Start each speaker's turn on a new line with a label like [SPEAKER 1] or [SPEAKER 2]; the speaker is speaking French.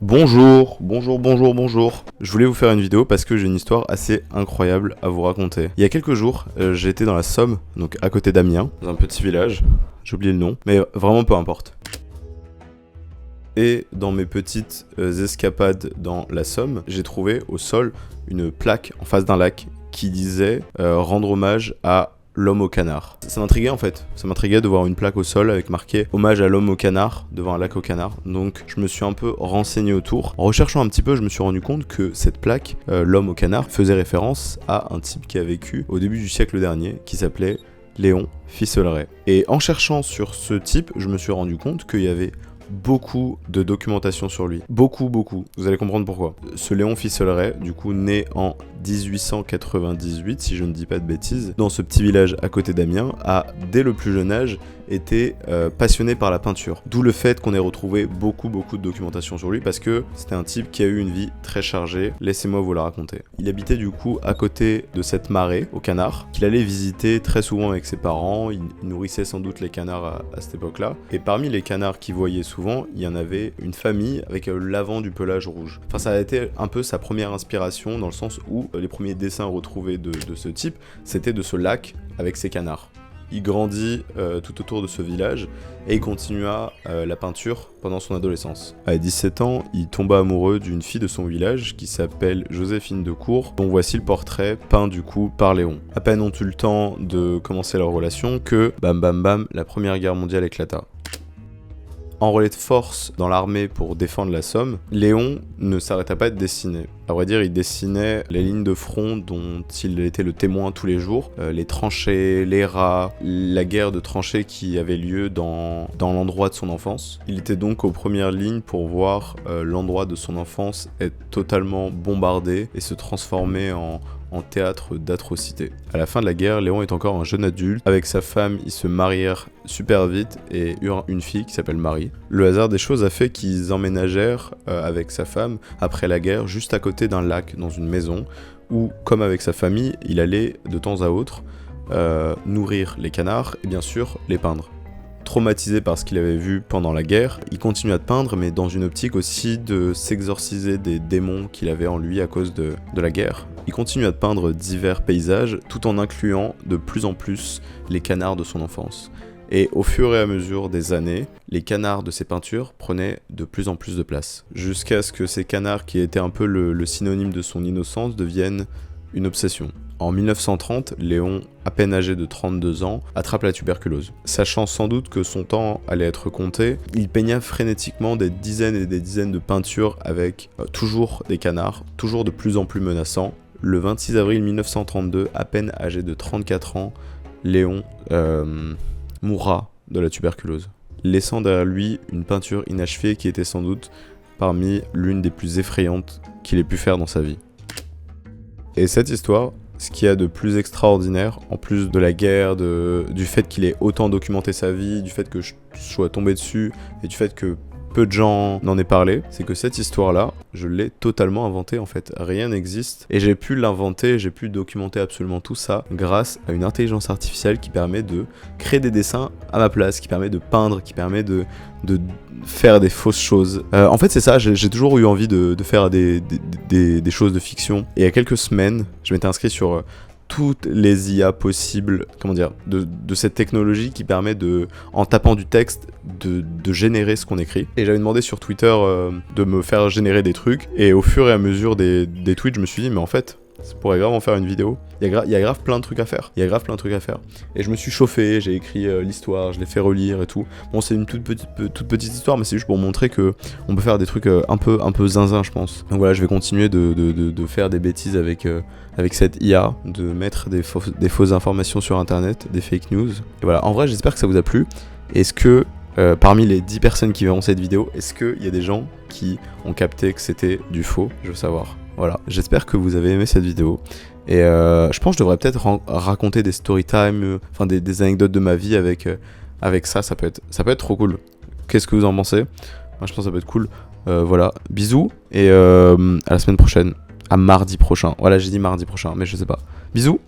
[SPEAKER 1] Bonjour. Je voulais vous faire une vidéo parce que j'ai une histoire assez incroyable à vous raconter. Il y a quelques jours, j'étais dans la Somme, donc à côté d'Amiens, dans un petit village, j'ai oublié le nom, mais vraiment peu importe. Et dans mes petites escapades dans la Somme, j'ai trouvé au sol une plaque en face d'un lac qui disait rendre hommage à l'homme au canard. Ça m'intriguait en fait, ça m'intriguait de voir une plaque au sol avec marqué hommage à l'homme au canard devant un lac au canard. Donc je me suis un peu renseigné autour. En recherchant un petit peu, je me suis rendu compte que cette plaque, l'homme au canard, faisait référence à un type qui a vécu au début du siècle dernier qui s'appelait Léon Fisseleret. Et en cherchant sur ce type, je me suis rendu compte qu'il y avait beaucoup de documentation sur lui. Beaucoup. Vous allez comprendre pourquoi. Ce Léon Fisseleret, du coup, né en 1898, si je ne dis pas de bêtises, dans ce petit village à côté d'Amiens, a, dès le plus jeune âge, été passionné par la peinture. D'où le fait qu'on ait retrouvé beaucoup de documentation sur lui, parce que c'était un type qui a eu une vie très chargée. Laissez-moi vous la raconter. Il habitait du coup à côté de cette maraie, au canard, qu'il allait visiter très souvent avec ses parents. Il nourrissait sans doute les canards à cette époque-là. Et parmi les canards qu'il voyait souvent, il y en avait une famille avec l'avant du pelage rouge. Enfin, ça a été un peu sa première inspiration, dans le sens où les premiers dessins retrouvés de ce type, c'était de ce lac avec ses canards. Il grandit tout autour de ce village et il continua la peinture pendant son adolescence. À 17 ans, il tomba amoureux d'une fille de son village qui s'appelle Joséphine de Cour, dont voici le portrait peint du coup par Léon. À peine ont eu le temps de commencer leur relation que, bam, la Première Guerre mondiale éclata. Enrôlé de force dans l'armée pour défendre la Somme, Léon ne s'arrêta pas de dessiner. À vrai dire, il dessinait les lignes de front dont il était le témoin tous les jours, les tranchées, les rats, la guerre de tranchées qui avait lieu dans l'endroit de son enfance. Il était donc aux premières lignes pour voir l'endroit de son enfance être totalement bombardé et se transformer en théâtre d'atrocités. À la fin de la guerre, Léon est encore un jeune adulte. Avec sa femme, ils se marièrent super vite et eurent une fille qui s'appelle Marie. Le hasard des choses a fait qu'ils emménagèrent avec sa femme après la guerre juste à côté d'un lac dans une maison où, comme avec sa famille, il allait de temps à autre nourrir les canards et bien sûr les peindre. Traumatisé par ce qu'il avait vu pendant la guerre, il continua de peindre, mais dans une optique aussi de s'exorciser des démons qu'il avait en lui à cause de la guerre. Il continua de peindre divers paysages, tout en incluant de plus en plus les canards de son enfance. Et au fur et à mesure des années, les canards de ses peintures prenaient de plus en plus de place. Jusqu'à ce que ces canards, qui étaient un peu le synonyme de son innocence, deviennent une obsession. En 1930, Léon, à peine âgé de 32 ans, attrape la tuberculose. Sachant sans doute que son temps allait être compté, il peigna frénétiquement des dizaines et des dizaines de peintures avec toujours des canards, toujours de plus en plus menaçants. Le 26 avril 1932, à peine âgé de 34 ans, Léon mourra de la tuberculose, laissant derrière lui une peinture inachevée qui était sans doute parmi l'une des plus effrayantes qu'il ait pu faire dans sa vie. Et cette histoire, ce qu'il y a de plus extraordinaire, en plus de la guerre, du fait qu'il ait autant documenté sa vie, du fait que je sois tombé dessus, et du fait que peu de gens n'en aient parlé, c'est que cette histoire-là, je l'ai totalement inventée en fait. Rien n'existe. Et j'ai pu l'inventer, j'ai pu documenter absolument tout ça grâce à une intelligence artificielle qui permet de créer des dessins à ma place, qui permet de peindre, qui permet de faire des fausses choses. En fait, c'est ça, j'ai toujours eu envie de faire des choses de fiction. Et il y a quelques semaines, je m'étais inscrit sur toutes les IA possibles, de cette technologie qui permet en tapant du texte, de générer ce qu'on écrit. Et j'avais demandé sur Twitter de me faire générer des trucs, et au fur et à mesure des tweets, je me suis dit, mais en fait, ça pourrait grave en faire une vidéo. Il y a grave plein de trucs à faire. Et je me suis chauffé, j'ai écrit l'histoire, je l'ai fait relire et tout. Bon, c'est une toute petite histoire, mais c'est juste pour montrer que on peut faire des trucs un peu zinzin, je pense. Donc voilà, je vais continuer de faire des bêtises avec cette IA, de mettre des fausses informations sur internet, des fake news. Et voilà, en vrai, j'espère que ça vous a plu. Est-ce que parmi les 10 personnes qui verront cette vidéo, est-ce qu'il y a des gens qui ont capté que c'était du faux? Je veux savoir. Voilà, j'espère que vous avez aimé cette vidéo. Et je pense que je devrais peut-être raconter des story time, des anecdotes de ma vie avec ça. Ça peut être trop cool. Qu'est-ce que vous en pensez? Moi, je pense que ça peut être cool. Voilà, bisous et à la semaine prochaine. À mardi prochain. Voilà, j'ai dit mardi prochain, mais je sais pas. Bisous.